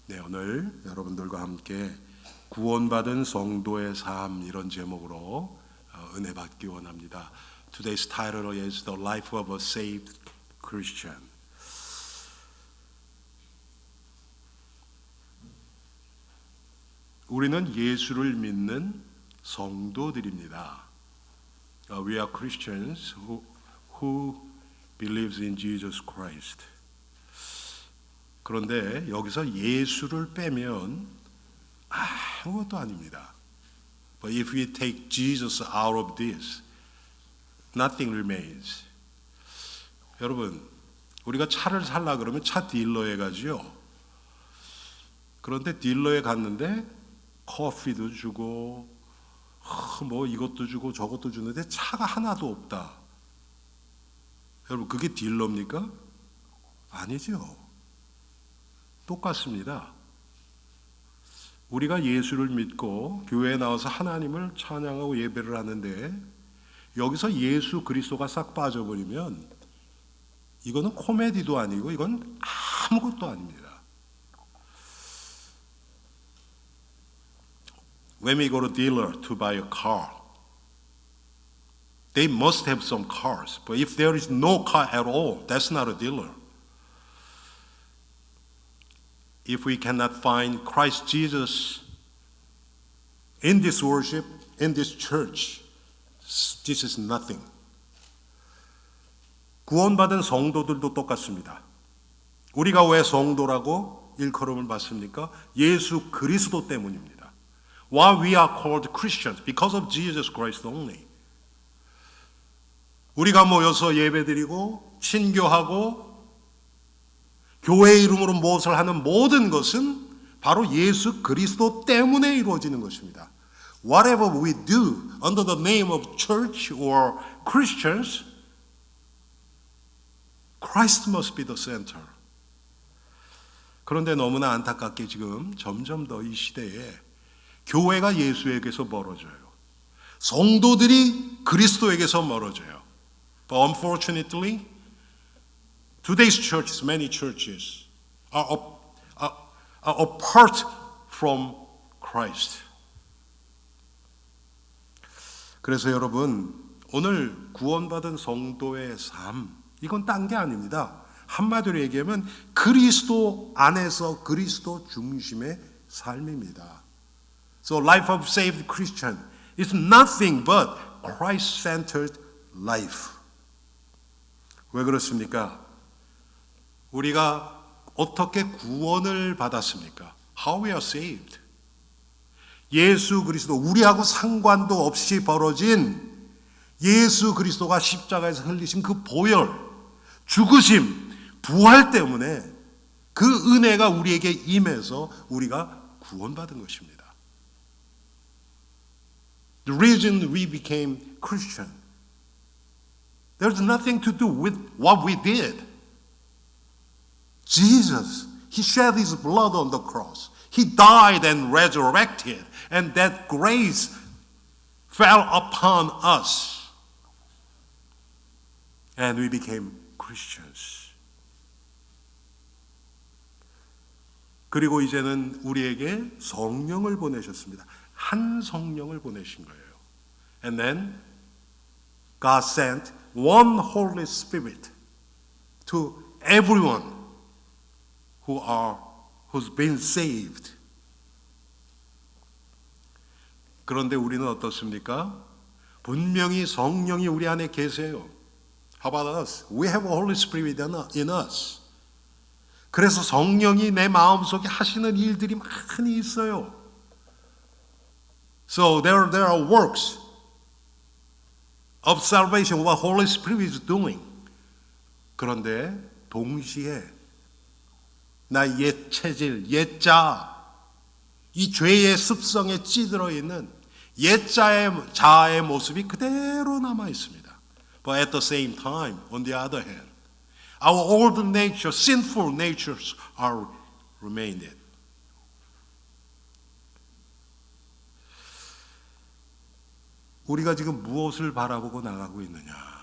네, 오늘 여러분들과 함께 구원받은 성도의 삶 이런 제목으로 은혜 받기 원합니다. Today's title is The Life of a Saved Christian. 우리는 예수를 믿는 성도들입니다. We are Christians who believes in Jesus Christ. 그런데 여기서 예수를 빼면 아무것도 아닙니다. But if we take Jesus out of this, nothing remains. 여러분, 우리가 차를 살라 그러면 차 딜러에 가지요. 그런데 딜러에 갔는데 커피도 주고 뭐 이것도 주고 저것도 주는데 차가 하나도 없다. 여러분, 그게 딜러입니까? 아니죠. 똑같습니다. 우리가 예수를 믿고 교회에 나와서 하나님을 찬양하고 예배를 하는데 여기서 예수 그리스도가 싹 빠져버리면 이거는 코미디도 아니고 이건 아무것도 아닙니다. When we go to dealer to buy a car, they must have some cars. But if there is no car at all, that's not a dealer. If we cannot find Christ Jesus in this worship, in this church, this is nothing. 구원받은 성도들도 똑같습니다. 우리가 왜 성도라고 일컬음을 받습니까? 예수 그리스도 때문입니다. Why we are called Christians? Because of Jesus Christ only. 우리가 모여서 예배드리고 신교하고 교회 이름으로 무엇을 하는 모든 것은 바로 예수 그리스도 때문에 이루어지는 것입니다. Whatever we do under the name of church or Christians, Christ must be the center. 그런데 너무나 안타깝게 지금 점점 더 이 시대에 교회가 예수에게서 멀어져요. 성도들이 그리스도에게서 멀어져요. But unfortunately, today's churches, many churches, are apart from Christ. 그래서 여러분, 오늘 구원받은 성도의 삶, 이건 딴 게 아닙니다. 한마디로 얘기하면 그리스도 안에서 그리스도 중심의 삶입니다. So life of saved Christian is nothing but Christ-centered life. 왜 그렇습니까? 우리가 어떻게 구원을 받았습니까? How we are saved. 예수 그리스도, 우리하고 상관도 없이 벌어진 예수 그리스도가 십자가에서 흘리신 그 보혈, 죽으심, 부활 때문에 그 은혜가 우리에게 임해서 우리가 구원받은 것입니다. The reason we became Christian, there's nothing to do with what we did. Jesus, He shed His blood on the cross. He died and resurrected, and that grace fell upon us. And we became Christians. 그리고 이제는 우리에게 성령을 보내셨습니다. 한 성령을 보내신 거예요. And then God sent one Holy Spirit to everyone who's been saved. 그런데 우리는 어떻습니까? 분명히 성령이 우리 안에 계세요. How about us? We have a Holy Spirit in us. 그래서 성령이 내 마음속에 하시는 일들이 많이 있어요. So there are works of salvation, what Holy Spirit is doing. 그런데 동시에 나 옛 체질, 옛 자, 이 죄의 습성에 찌들어 있는 옛 자아의 모습이 그대로 남아 있습니다. But at the same time, on the other hand, our old nature, sinful natures are remained. 우리가 지금 무엇을 바라보고 나가고 있느냐?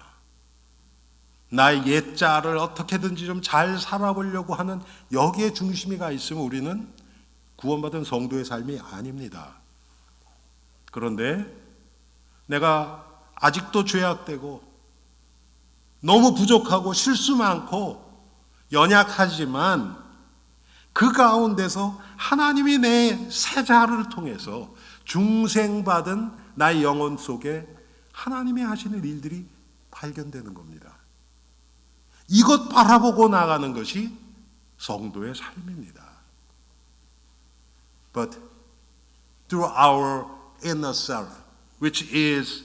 나의 옛자를 어떻게든지 좀 잘 살아보려고 하는 여기에 중심이 가 있으면 우리는 구원받은 성도의 삶이 아닙니다. 그런데 내가 아직도 죄악되고 너무 부족하고 실수 많고 연약하지만 그 가운데서 하나님이 내 세자를 통해서 중생받은 나의 영혼 속에 하나님이 하시는 일들이 발견되는 겁니다. 이것 바라보고 나가는 것이 성도의 삶입니다. But through our inner self, which is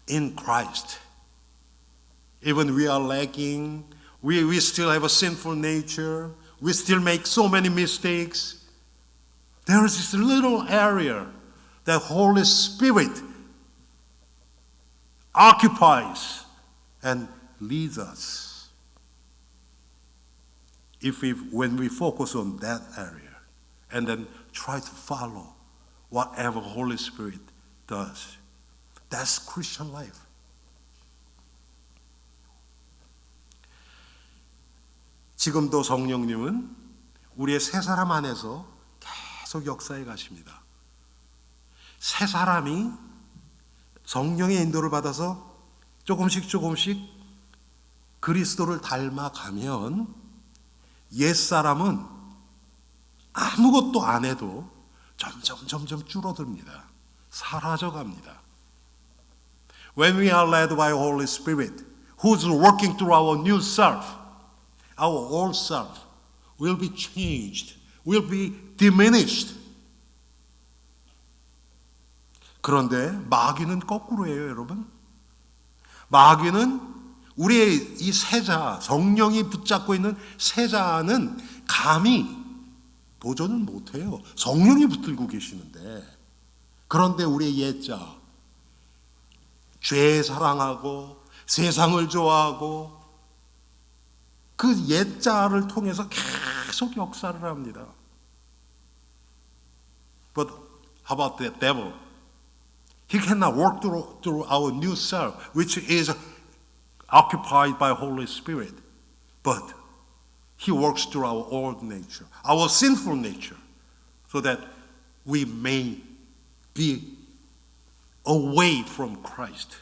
in Christ, even we are lacking, we still have a sinful nature, we still make so many mistakes. There is this little area that Holy Spirit occupies and leads us. When we focus on that area and then try to follow whatever Holy Spirit does, that's Christian life. 지금도 성령님은 우리의 새 사람 안에서 계속 역사해 가십니다. 새 사람이 성령의 인도를 받아서 조금씩 그리스도를 닮아가면 옛사람은 아무것도 안 해도 점점 줄어듭니다. 사라져갑니다. When we are led by Holy Spirit, who's working through our new self, our old self will be changed, will be diminished. 그런데 마귀는 거꾸로예요, 여러분. 마귀는 우리의 이 세자, 성령이 붙잡고 있는 세자는 감히 도전은 못해요. 성령이 붙들고 계시는데. 그런데 우리의 옛자, 죄 사랑하고 세상을 좋아하고 그 옛자를 통해서 계속 역사를 합니다. But how about the devil? He cannot work through our new self, which is occupied by Holy Spirit. But He works through our old nature, our sinful nature, so that we may be away from Christ.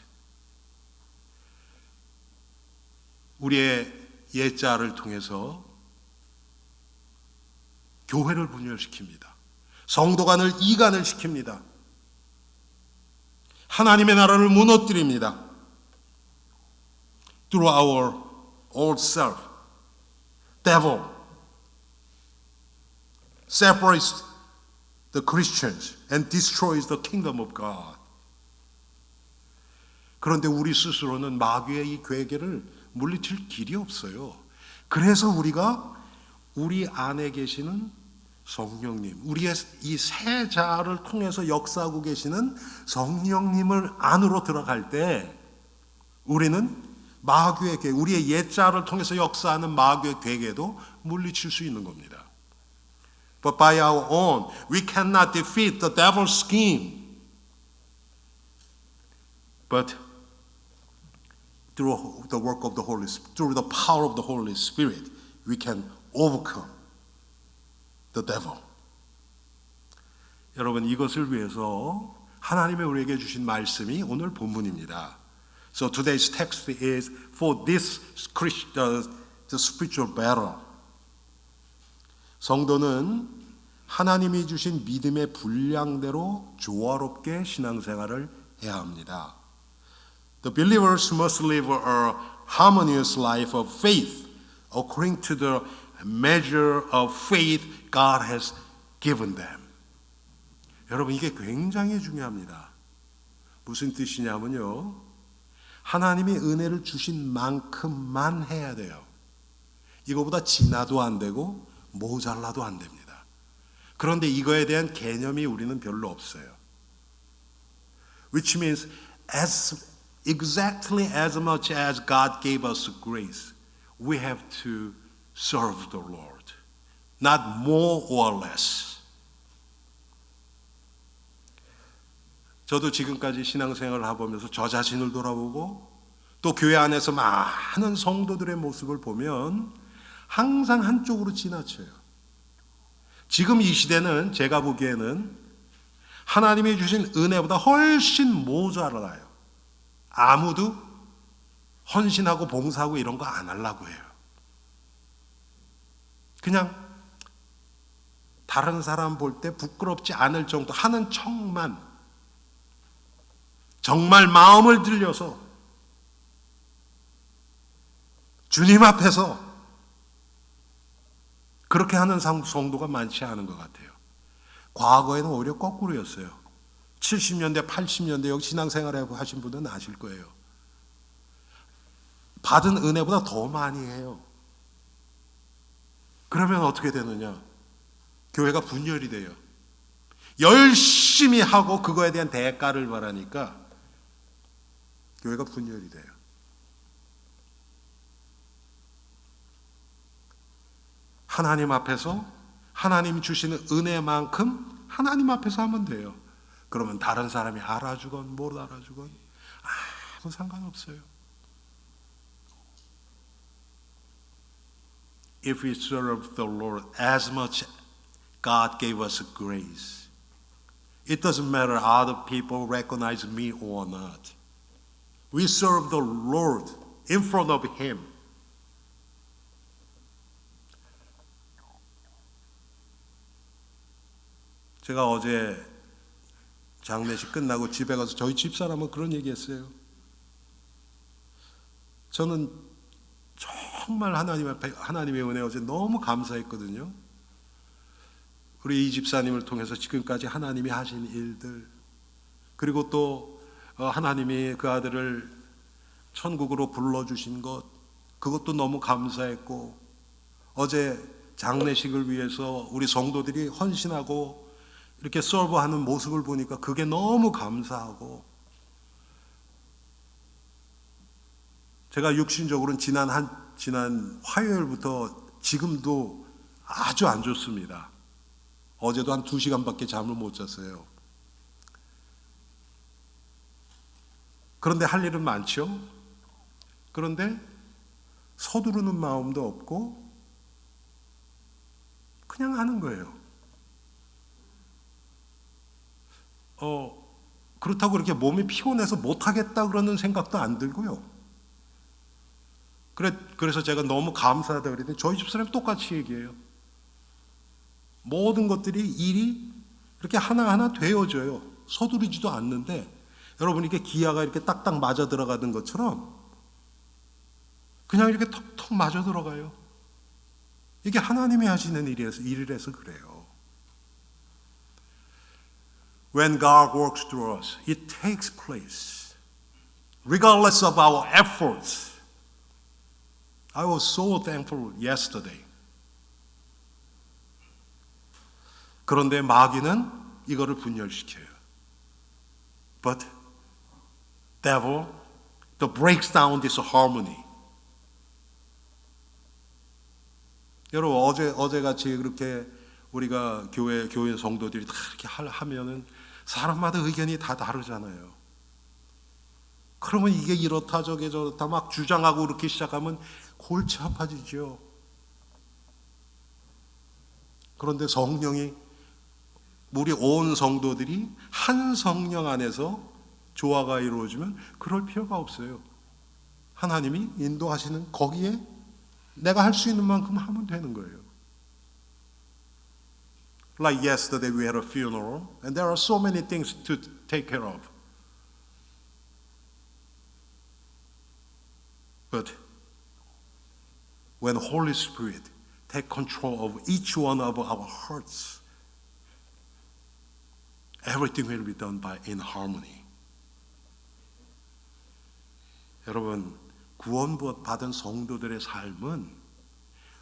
우리의 옛자를 통해서 교회를 분열시킵니다. 성도 간을 이간을 시킵니다. 하나님의 나라를 무너뜨립니다. Through our old self, devil separates the Christians and destroys the kingdom of God. 그런데 우리 스스로는 마귀의 이 괴계를 물리칠 길이 없어요. 그래서 우리가 우리 안에 계시는 성령님, 우리의 이 새 자를 통해서 역사하고 계시는 성령님을 안으로 들어갈 때 우리는 마귀의 괴, 우리의 옛 자를 통해서 역사하는 마귀의 괴계도 물리칠 수 있는 겁니다. But by our own, we cannot defeat the devil's scheme. But through the work of the Holy Spirit, through the power of the Holy Spirit, we can overcome the devil. 여러분, 이것을 위해서 하나님이 우리에게 주신 말씀이 오늘 본문입니다. So today's text is for this the spiritual battle. 성도는 하나님이 주신 믿음의 분량대로 조화롭게 신앙생활을 해야 합니다. The believers must live a harmonious life of faith according to the measure of faith God has given them. 여러분, 이게 굉장히 중요합니다. 무슨 뜻이냐면요, 하나님이 은혜를 주신 만큼만 해야 돼요. 이거보다 지나도 안 되고 모자라도 안 됩니다. 그런데 이거에 대한 개념이 우리는 별로 없어요. Which means exactly as much as God gave us grace, we have to serve the Lord. Not more or less. 저도 지금까지 신앙생활을 해보면서 저 자신을 돌아보고 또 교회 안에서 많은 성도들의 모습을 보면 항상 한쪽으로 지나쳐요. 지금 이 시대는 제가 보기에는 하나님이 주신 은혜보다 훨씬 모자라요. 아무도 헌신하고 봉사하고 이런 거 안 하려고 해요. 그냥 다른 사람 볼 때 부끄럽지 않을 정도 하는 척만, 정말 마음을 들여서 주님 앞에서 그렇게 하는 성도가 많지 않은 것 같아요. 과거에는 오히려 거꾸로였어요. 70년대, 80년대 여기 신앙생활 하신 분들은 아실 거예요. 받은 은혜보다 더 많이 해요. 그러면 어떻게 되느냐? 교회가 분열이 돼요. 열심히 하고 그거에 대한 대가를 바라니까 교회가 분열이 돼요. 하나님 앞에서 하나님 주시는 은혜만큼 하나님 앞에서 하면 돼요. 그러면 다른 사람이 알아주건 못 알아주건 아무 상관없어요. If we serve the Lord as much God gave us grace, it doesn't matter other people recognize me or not. We serve the Lord in front of Him. 제가 어제 장례식 끝나고 집에 가서 저희 집사람은 그런 얘기했어요. 저는 정말 하나님 앞에 하나님의 은혜 어제 너무 감사했거든요. 우리 이 집사님을 통해서 지금까지 하나님이 하신 일들, 그리고 또 하나님이 그 아들을 천국으로 불러주신 것, 그것도 너무 감사했고, 어제 장례식을 위해서 우리 성도들이 헌신하고 이렇게 서브하는 모습을 보니까 그게 너무 감사하고, 제가 육신적으로는 지난 화요일부터 지금도 아주 안 좋습니다. 어제도 한 2시간밖에 잠을 못 잤어요. 그런데 할 일은 많죠. 그런데 서두르는 마음도 없고 그냥 하는 거예요. 그렇다고 이렇게 몸이 피곤해서 못하겠다 그러는 생각도 안 들고요. 그래서 제가 너무 감사하다 그랬더니 저희 집사람이 똑같이 얘기해요. 모든 것들이 일이 이렇게 하나하나 되어져요. 서두르지도 않는데 여러분 이렇게 기아가 이렇게 딱딱 맞아 들어가는 것처럼 그냥 이렇게 턱턱 맞아 들어가요. 이게 하나님이 하시는 일이라서 그래요. When God works through us, it takes place regardless of our efforts. I was so thankful yesterday. 그런데 마귀는 이거를 분열시켜요. But devil breaks down this harmony. 여러분 어제 같이 그렇게 우리가 교회 성도들이 다 이렇게 하면은 사람마다 의견이 다 다르잖아요. 그러면 이게 이렇다 저게 저렇다 막 주장하고 그렇게 시작하면 골치 아파지죠. 그런데 성령이 우리 온 성도들이 한 성령 안에서 조화가 이루어지면 그럴 필요가 없어요. 하나님이 인도하시는 거기에 내가 할 수 있는 만큼 하면 되는 거예요. Like yesterday we had a funeral and there are so many things to take care of. But when Holy Spirit take control of each one of our hearts, everything will be done in harmony. 여러분, 구원받은 성도들의 삶은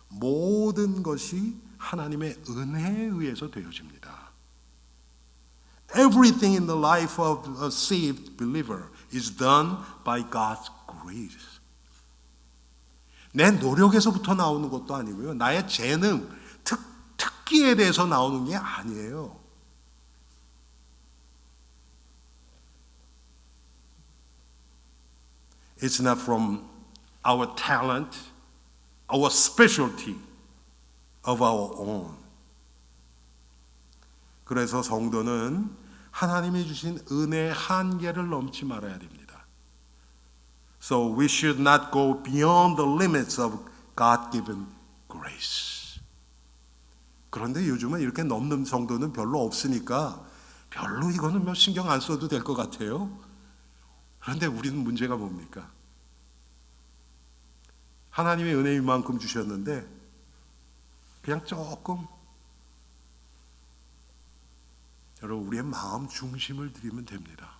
모든 것이 하나님의 은혜에 의해서 되어집니다. Everything in the life of a saved believer is done by God's grace. 내 노력에서부터 나오는 것도 아니고요. 나의 재능, 특기에 대해서 나오는 게 아니에요. It's not from our talent, our specialty of our own. 그래서 성도는 하나님이 주신 은혜의 한계를 넘지 말아야 됩니다. So we should not go beyond the limits of God-given grace. 그런데 요즘은 이렇게 넘는 성도는 별로 없으니까 별로 이거는 뭐 신경 안 써도 될 것 같아요. 그런데 우리는 문제가 뭡니까? 하나님의 은혜 이만큼 주셨는데 그냥 조금 여러분 우리의 마음 중심을 드리면 됩니다.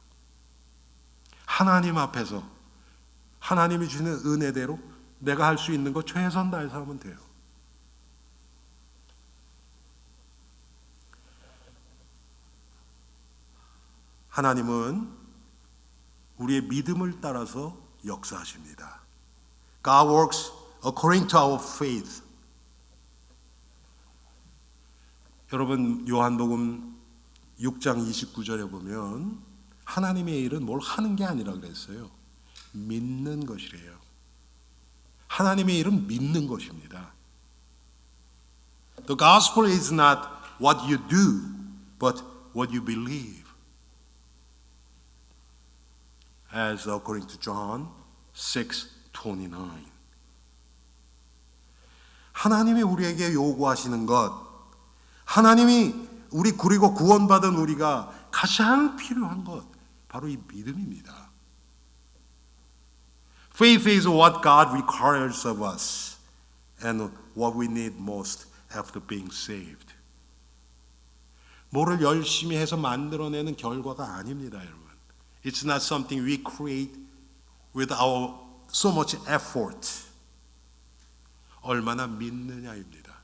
하나님 앞에서 하나님이 주는 은혜대로 내가 할 수 있는 거 최선 다해서 하면 돼요. 하나님은 우리의 믿음을 따라서 역사하십니다. God works according to our faith. 여러분 요한복음 6장 29절에 보면 하나님의 일은 뭘 하는 게 아니라 그랬어요. 믿는 것이래요. 하나님의 일은 믿는 것입니다. The gospel is not what you do, but what you believe. As according to John 6:29. 하나님이 우리에게 요구하시는 것, 하나님이 우리 그리고 구원받은 우리가 가장 필요한 것, 바로 이 믿음입니다. Faith is what God requires of us and what we need most after being saved. 뭐를 열심히 해서 만들어내는 결과가 아닙니다, 여러분. It's not something we create with our so much effort. 얼마나 믿느냐입니다.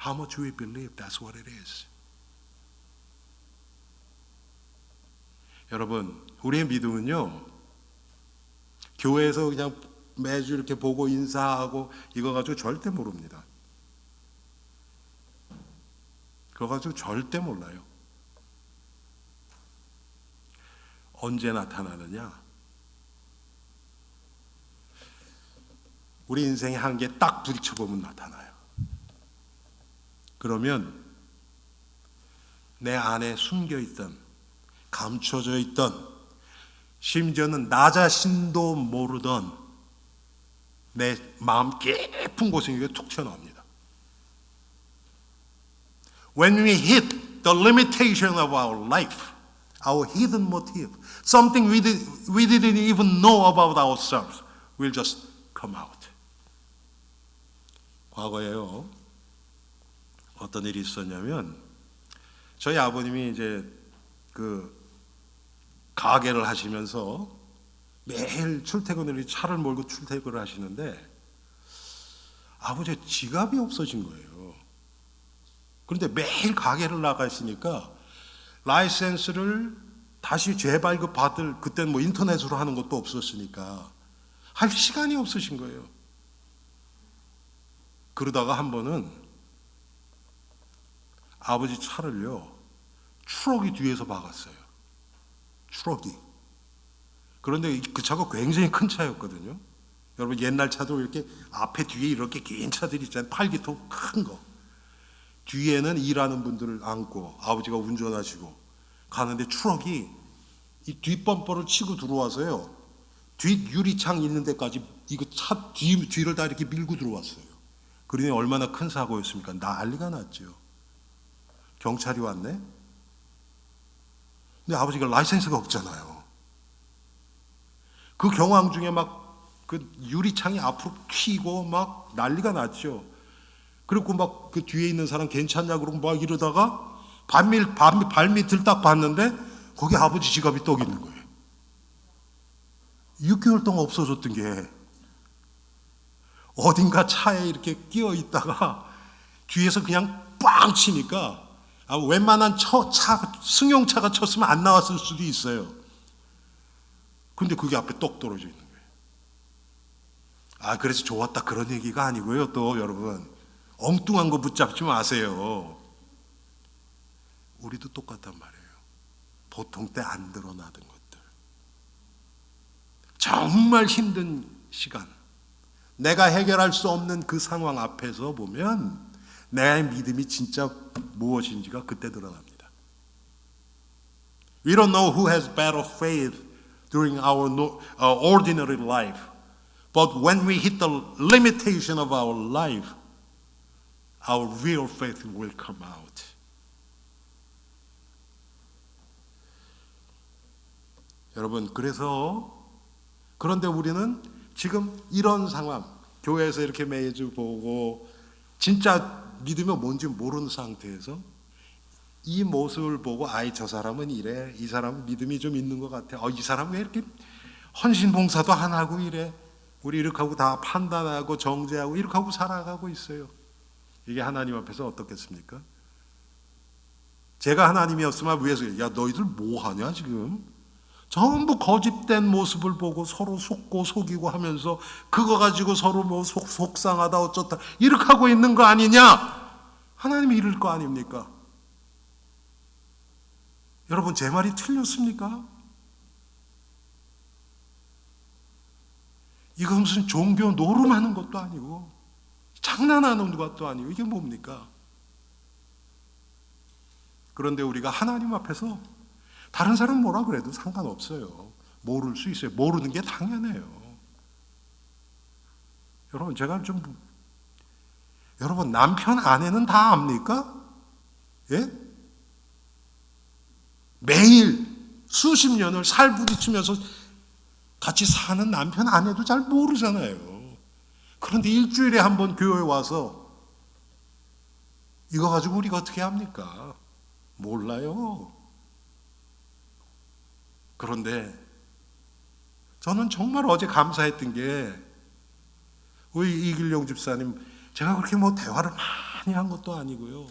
How much we believe, that's what it is. 여러분, 우리의 믿음은요, 교회에서 그냥 매주 이렇게 보고 인사하고 이거 가지고 절대 모릅니다. 그거 가지고 절대 몰라요. 언제 나타나느냐? 우리 인생의 한계에 딱 부딪혀보면 나타나요. 그러면 내 안에 숨겨있던, 감춰져 있던, 심지어는 나 자신도 모르던 내 마음 깊은 곳에 이게 툭 튀어나옵니다. When we hit the limitation of our life, our hidden motive, something we didn't even know about ourselves, will just come out. 과거에요, 어떤 일이 있었냐면, 저희 아버님이 이제 그 가게를 하시면서 매일 출퇴근을 차를 몰고 출퇴근을 하시는데 아버지의 지갑이 없어진 거예요. 그런데 매일 가게를 나가시니까 라이센스를 다시 재발급 받을, 그때는 뭐 인터넷으로 하는 것도 없었으니까 할 시간이 없으신 거예요. 그러다가 한 번은 아버지 차를요, 트럭이 뒤에서 박았어요. 트럭이. 그런데 그 차가 굉장히 큰 차였거든요. 여러분 옛날 차도 이렇게 앞에 뒤에 이렇게 긴 차들이 있잖아요. 8기통 큰 거. 뒤에는 일하는 분들을 안고 아버지가 운전하시고 가는데 트럭이 이 뒷범퍼를 치고 들어와서요, 뒷 유리창 있는 데까지 이거 차 뒤를 다 이렇게 밀고 들어왔어요. 그러니 얼마나 큰 사고였습니까? 난리가 났죠. 경찰이 왔네. 근데 아버지가 라이센스가 없잖아요. 그 경황 중에 막 그 유리창이 앞으로 튀고 막 난리가 났죠. 그리고 막 그 뒤에 있는 사람 괜찮냐 그러고 막 이러다가 발밑을 딱 봤는데 거기 아버지 지갑이 떡 있는 거예요. 6개월 동안 없어졌던 게 어딘가 차에 이렇게 끼어 있다가 뒤에서 그냥 빵 치니까 웬만한 승용차가 쳤으면 안 나왔을 수도 있어요. 근데 그게 앞에 떡 떨어져 있는 거예요. 그래서 좋았다 그런 얘기가 아니고요. 또 여러분 엉뚱한 거 붙잡지 마세요. 우리도 똑같단 말이에요. 보통 때 안 드러나던 것들, 정말 힘든 시간, 내가 해결할 수 없는 그 상황 앞에서 보면 내 믿음이 진짜 무엇인지가 그때 드러납니다. We don't know who has better faith during our ordinary life. But when we hit the limitation of our life, our real faith will come out. 여러분, 그런데 우리는 지금 이런 상황, 교회에서 이렇게 매주 보고 진짜 믿음이 뭔지 모르는 상태에서 이 모습을 보고 저 사람은 이래, 이 사람은 믿음이 좀 있는 것 같아, 이 사람은 왜 이렇게 헌신봉사도 안 하고 이래, 우리 이렇게 하고 다 판단하고 정죄하고 이렇게 하고 살아가고 있어요. 이게 하나님 앞에서 어떻겠습니까? 제가 하나님이었으면 위에서 야 너희들 뭐 하냐 지금? 전부 거짓된 모습을 보고 서로 속고 속이고 하면서 그거 가지고 서로 뭐 속상하다 어쩌다 이렇게 하고 있는 거 아니냐? 하나님이 이럴 거 아닙니까? 여러분 제 말이 틀렸습니까? 이건 무슨 종교 노름하는 것도 아니고 장난하는 것도 아니고 이게 뭡니까? 그런데 우리가 하나님 앞에서 다른 사람 뭐라 그래도 상관없어요. 모를 수 있어요. 모르는 게 당연해요. 여러분 제가 여러분 남편 아내는 다 압니까? 예? 매일 수십 년을 살부딪히면서 같이 사는 남편 아내도 잘 모르잖아요. 그런데 일주일에 한 번 교회에 와서 이거 가지고 우리가 어떻게 합니까? 몰라요. 그런데 저는 정말 어제 감사했던 게 우리 이길용 집사님 제가 그렇게 뭐 대화를 많이 한 것도 아니고요.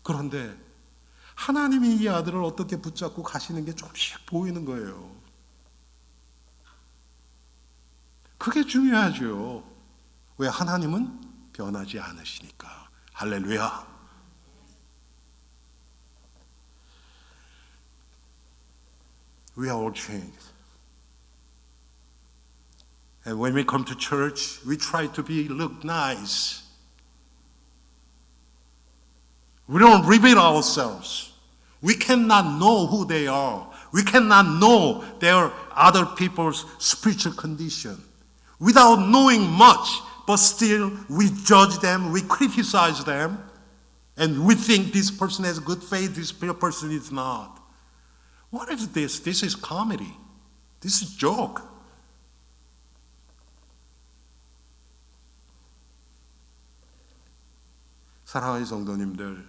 그런데 하나님이 이 아들을 어떻게 붙잡고 가시는 게 조금씩 보이는 거예요. 그게 중요하죠. 왜? 하나님은 변하지 않으시니까. 할렐루야. We are all changed. And when we come to church, we try to look nice. We don't reveal ourselves. We cannot know who they are. We cannot know their other people's spiritual condition. Without knowing much, but still we judge them, we criticize them, and we think this person has good faith, this person is not. What is this? This is comedy. This is joke. 사랑하는 성도님들,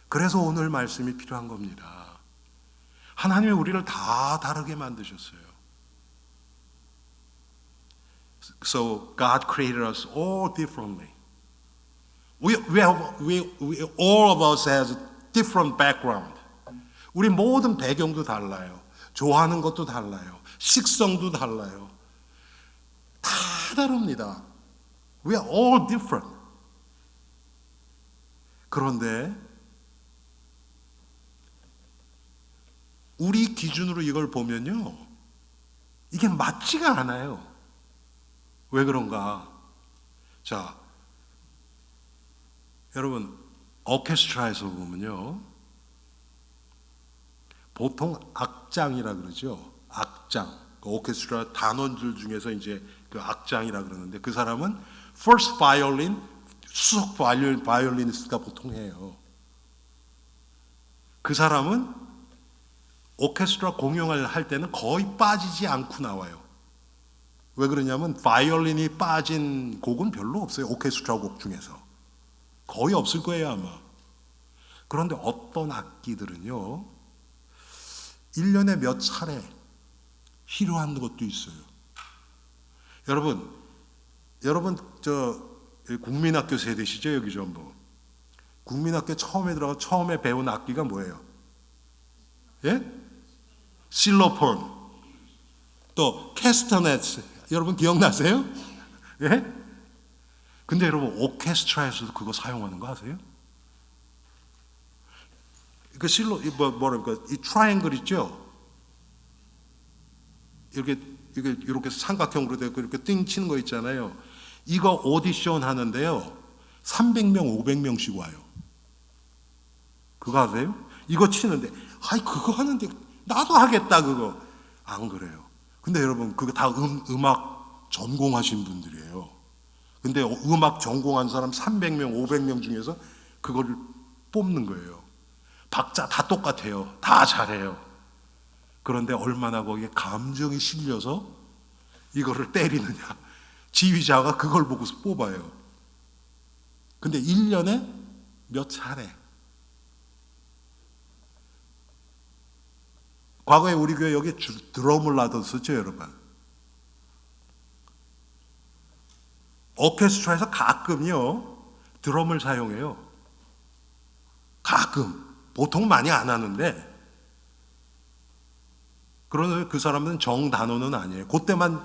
그래서 오늘 말씀이 필요한 겁니다. 하나님이 우리를 다 다르게 만드셨어요. So God created us all differently. All of us has different background. 우리 모든 배경도 달라요. 좋아하는 것도 달라요. 식성도 달라요. 다 다릅니다. We are all different. 그런데 우리 기준으로 이걸 보면요, 이게 맞지가 않아요. 왜 그런가? 자, 여러분 오케스트라에서 보면요, 보통 악장이라 그러죠. 악장. 그 오케스트라 단원들 중에서 이제 그 악장이라 그러는데 그 사람은 first violin, 수석 바이올리니스트가 보통 해요. 그 사람은 오케스트라 공연을 할 때는 거의 빠지지 않고 나와요. 왜 그러냐면 바이올린이 빠진 곡은 별로 없어요. 오케스트라 곡 중에서 거의 없을 거예요 아마. 그런데 어떤 악기들은요 1년에 몇 차례 필요한 것도 있어요. 여러분 저 국민학교 세대시죠? 여기 전부 국민학교 처음에 배운 악기가 뭐예요? 예? 실로폰, 또 캐스터넷, 여러분 기억나세요? 예? 근데 여러분 오케스트라에서도 그거 사용하는 거 아세요? 그 뭐랄까 이 트라이앵글 있죠? 이렇게 삼각형으로 되고 이렇게 띵 치는 거 있잖아요. 이거 오디션 하는데요 300명 500명씩 와요. 그거 아세요? 이거 치는데 아이 그거 하는데 나도 하겠다 그거. 안 그래요. 근데 여러분 그거 다 음악 전공하신 분들이에요. 근데 음악 전공한 사람 300명, 500명 중에서 그거를 뽑는 거예요. 박자 다 똑같아요. 다 잘해요. 그런데 얼마나 거기에 감정이 실려서 이거를 때리느냐. 지휘자가 그걸 보고서 뽑아요. 근데 1년에 몇 차례. 과거에 우리 교회 여기 드럼을 놔뒀었죠, 여러분. 오케스트라에서 가끔요 드럼을 사용해요. 가끔. 보통 많이 안 하는데 그러나 그 사람은 정단원은 아니에요. 그때만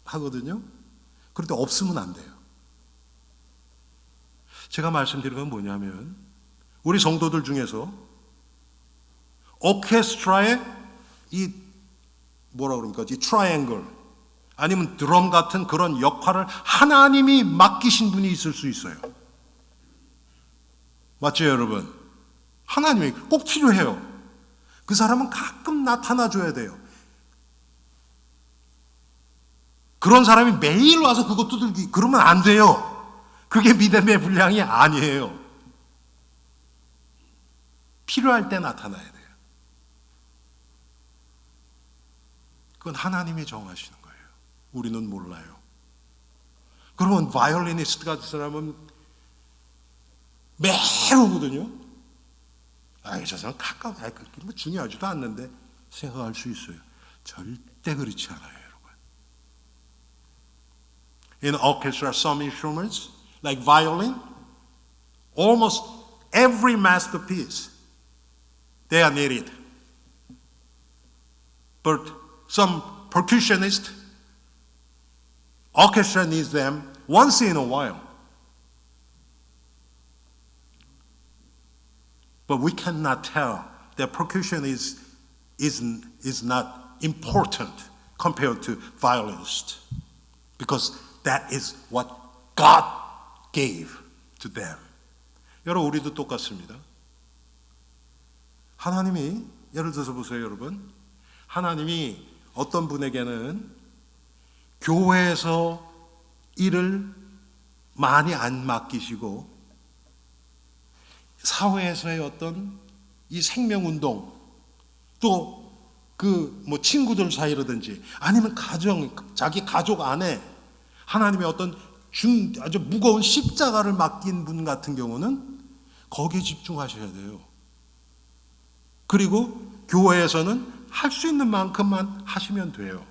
하거든요. 그런데 없으면 안 돼요. 제가 말씀드린 건 뭐냐면 우리 성도들 중에서 오케스트라의 이 뭐라 그럽니까? 이 트라이앵글 아니면 드럼 같은 그런 역할을 하나님이 맡기신 분이 있을 수 있어요. 맞죠, 여러분? 하나님이 꼭 필요해요. 그 사람은 가끔 나타나 줘야 돼요. 그런 사람이 매일 와서 그거 두들기 그러면 안 돼요. 그게 믿음의 분량이 아니에요. 필요할 때 나타나야 돼요. 그건 하나님이 정하시는 거예요. 우리는 몰라요. 그러면 바이올리니스트 같은 사람은 매일 오거든요. 저 사람 가까워. 그게 뭐 중요하지도 않는데 생각할 수 있어요. 절대 그렇지 않아요, 여러분. In orchestra, some instruments, like violin, almost every masterpiece, they are needed. But some percussionists, orchestra needs them once in a while. But we cannot tell that percussion is not important compared to violinists because that is what God gave to them. 여러분 우리도 똑같습니다. 하나님이 예를 들어서 보세요, 여러분. 하나님이 어떤 분에게는 교회에서 일을 많이 안 맡기시고 사회에서의 어떤 이 생명운동 또 그 뭐 친구들 사이라든지 아니면 가정, 자기 가족 안에 하나님의 어떤 아주 무거운 십자가를 맡긴 분 같은 경우는 거기에 집중하셔야 돼요. 그리고 교회에서는 할 수 있는 만큼만 하시면 돼요.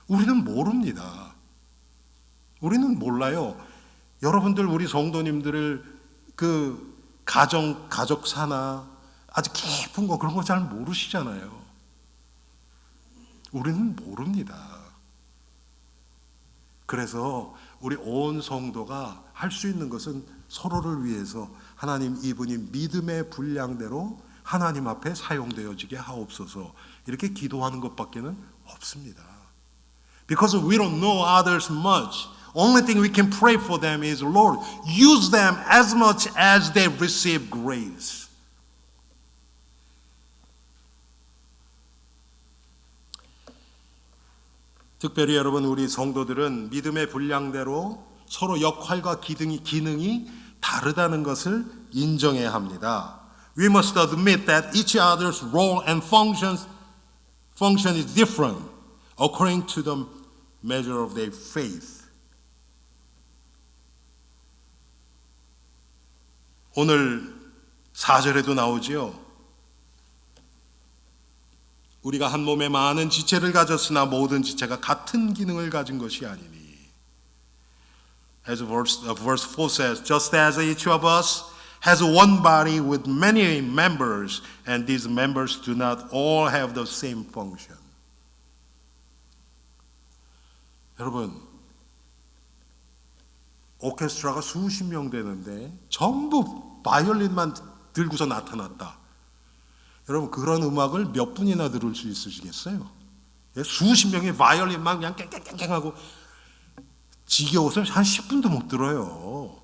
우리는 모릅니다. 우리는 몰라요. 여러분들 우리 성도님들을 그 가족사나 아주 깊은 거 그런 거 잘 모르시잖아요. 우리는 모릅니다. 그래서 우리 온 성도가 할 수 있는 것은 서로를 위해서 하나님 이분이 믿음의 분량대로 하나님 앞에 사용되어지게 하옵소서 이렇게 기도하는 것밖에는 없습니다. Because we don't know others much. Only thing we can pray for them is, Lord, use them as much as they receive grace. 특별히 여러분 우리 성도들은 믿음의 분량대로 서로 역할과 기능이 다르다는 것을 인정해야 합니다. We must admit that each other's role and function is different according to the measure of their faith. 오늘 4절에도 나오지요. 우리가 한 몸에 많은 지체를 가졌으나 모든 지체가 같은 기능을 가진 것이 아니니. As verse 4 says, just as each of us has one body with many members, and these members do not all have the same function. 여러분, 오케스트라가 수십 명 되는데 전부 바이올린만 들고서 나타났다. 여러분 그런 음악을 몇 분이나 들을 수 있으시겠어요? 수십 명의 바이올린만 그냥 깽깽깽깽하고 지겨워서 한 10분도 못 들어요.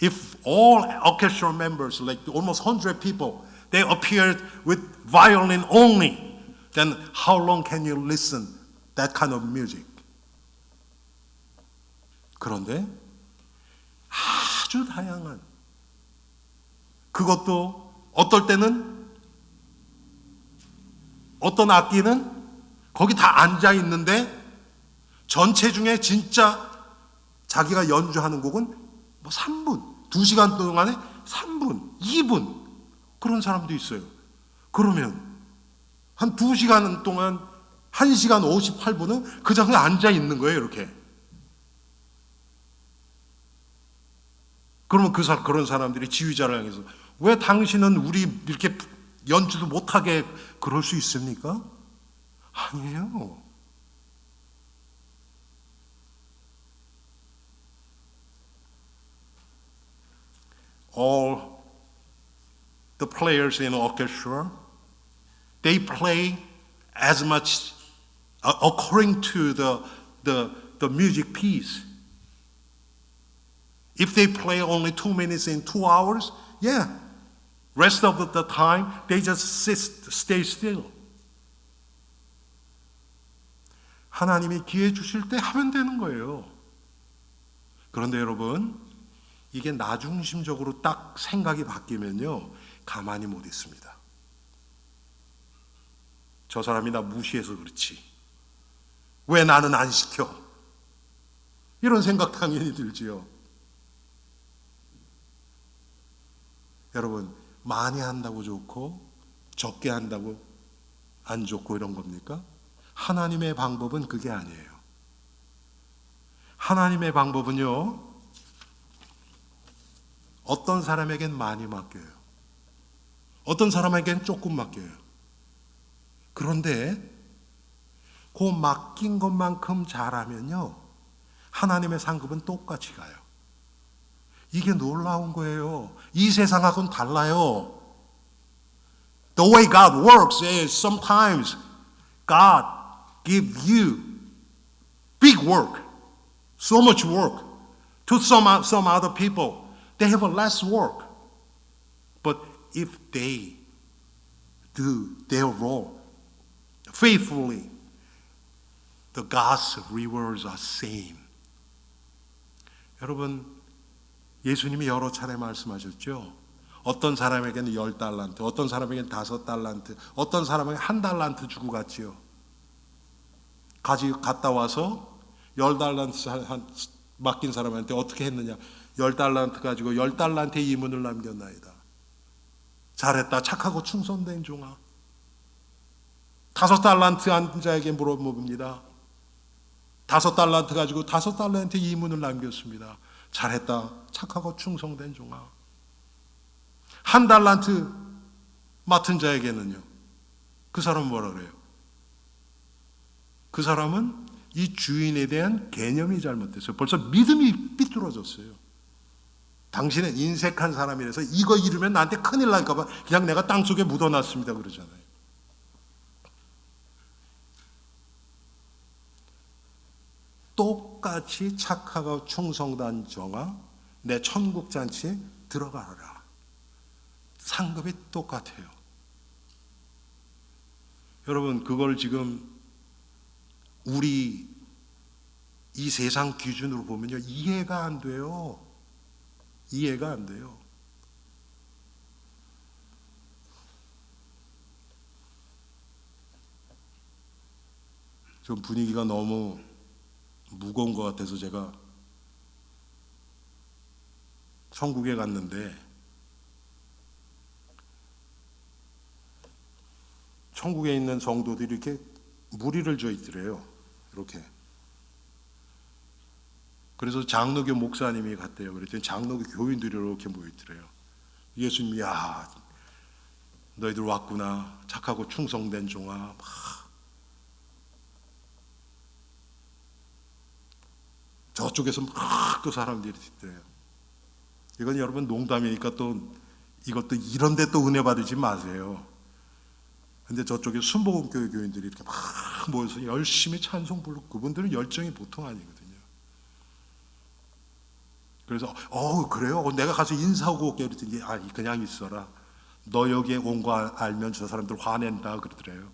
If all orchestra members, like almost 100 people, they appeared with violin only, then how long can you listen that kind of music? 그런데 아주 다양한, 그것도 어떨 때는 어떤 악기는 거기 다 앉아 있는데 전체 중에 진짜 자기가 연주하는 곡은 뭐 3분, 2시간 동안에 3분, 2분 그런 사람도 있어요. 그러면 한 2시간 동안 1시간 58분은 그 장소에 앉아 있는 거예요, 이렇게. 그러면 그런 사람들이 지휘자를 향해서 왜 당신은 우리 이렇게 연주도 못하게 그럴 수 있습니까? 아니에요. All the players in orchestra, they play as much according to the music piece. If they play only 2 minutes in 2 hours, yeah. Rest of the time, they just stay still. 하나님이 기회 주실 때 하면 되는 거예요. 그런데 여러분, 이게 나중심적으로 딱 생각이 바뀌면요, 가만히 못 있습니다. 저 사람이 나 무시해서 그렇지. 왜 나는 안 시켜? 이런 생각 당연히 들지요. 여러분, 많이 한다고 좋고 적게 한다고 안 좋고 이런 겁니까? 하나님의 방법은 그게 아니에요. 하나님의 방법은요, 어떤 사람에겐 많이 맡겨요. 어떤 사람에겐 조금 맡겨요. 그런데 그 맡긴 것만큼 잘하면요, 하나님의 상급은 똑같이 가요. 이게 놀라운 거예요. 이 세상하고는 달라요. The way God works is sometimes God gives you big work, so much work. To some other people, they have less work. But if they do their role faithfully, the God's rewards are same. 여러분, 예수님이 여러 차례 말씀하셨죠. 어떤 사람에게는 10달란트, 어떤 사람에게는 5달란트, 어떤 사람에게는 1달란트 주고 갔지요. 갔다 와서 10달란트 맡긴 사람한테 어떻게 했느냐. 10달란트 가지고 10달란트의 이문을 남겼나이다. 잘했다, 착하고 충성된 종아. 5달란트 한 자에게 물어봅니다. 5달란트 가지고 5달란트의 이문을 남겼습니다. 잘했다, 착하고 충성된 종아. 1달란트 맡은 자에게는요, 그 사람은 뭐라 그래요? 그 사람은 이 주인에 대한 개념이 잘못됐어요. 벌써 믿음이 삐뚤어졌어요. 당신은 인색한 사람이라서 이거 이루면 나한테 큰일 날까 봐 그냥 내가 땅속에 묻어놨습니다 그러잖아요. 똑같이 착하고 충성된 종아, 내 천국 잔치에 들어가라. 상급이 똑같아요. 여러분, 그걸 지금 우리 이 세상 기준으로 보면요, 이해가 안 돼요. 이해가 안 돼요. 좀 분위기가 너무 무거운 것 같아서 제가 천국에 갔는데, 천국에 있는 성도들이 이렇게 무리를 져 있더래요. 이렇게. 그래서 장로교 목사님이 갔대요. 그랬더니 장로교 교인들이 이렇게 모여있더래요. 예수님이, 야, 너희들 왔구나. 착하고 충성된 종아. 막 저쪽에서 막 또 사람들이 있더래요. 이건 여러분 농담이니까 또 이것도 이런데 또 은혜 받으지 마세요. 근데 저쪽에 순복음교회 교인들이 이렇게 막 모여서 열심히 찬송 부르고, 그분들은 열정이 보통 아니거든요. 그래서 그래요? 내가 가서 인사하고 올게 그랬더니 그냥 있어라. 너 여기에 온 거 알면 저 사람들 화낸다 그러더래요.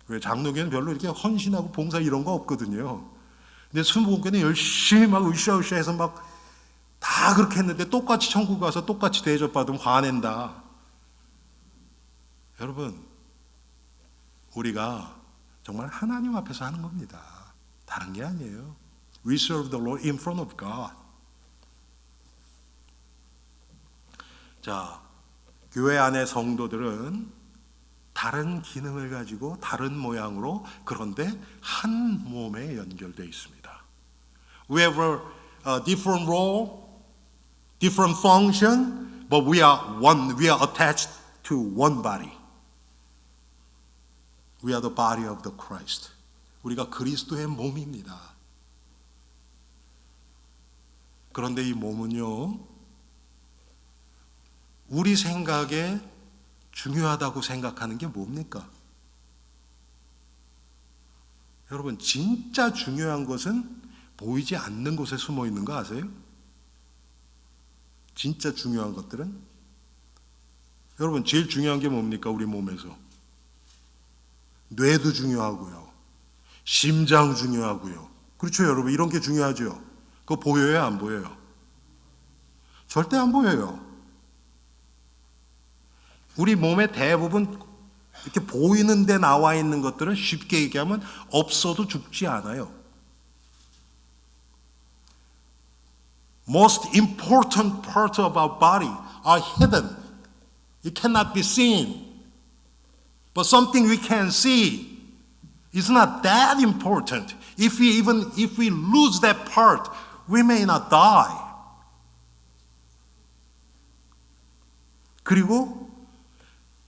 왜 장로교는 별로 이렇게 헌신하고 봉사 이런 거 없거든요. 근데 순복음교는 열심히 막 으쌰으쌰해서 막 다 그렇게 했는데 똑같이 천국 가서 똑같이 대접받으면 화낸다. 여러분, 우리가 정말 하나님 앞에서 하는 겁니다. 다른 게 아니에요. We serve the Lord in front of God. 자, 교회 안의 성도들은 다른 기능을 가지고 다른 모양으로 그런데 한 몸에 연결되어 있습니다. We have a different role, different function, but we are one. We are attached to one body. We are the body of the Christ. 우리가 그리스도의 몸입니다. 그런데 이 몸은요, 우리 생각에 중요하다고 생각하는 게 뭡니까? 여러분, 진짜 중요한 것은 보이지 않는 곳에 숨어 있는 거 아세요? 진짜 중요한 것들은? 여러분, 제일 중요한 게 뭡니까? 우리 몸에서. 뇌도 중요하고요. 심장 중요하고요. 그렇죠, 여러분? 이런 게 중요하죠? 그거 보여요, 안 보여요? 절대 안 보여요. 우리 몸의 대부분 이렇게 보이는 데 나와 있는 것들은 쉽게 얘기하면 없어도 죽지 않아요. Most important parts of our body are hidden. It cannot be seen. But something we can see is not that important. If we lose that part, we may not die. 그리고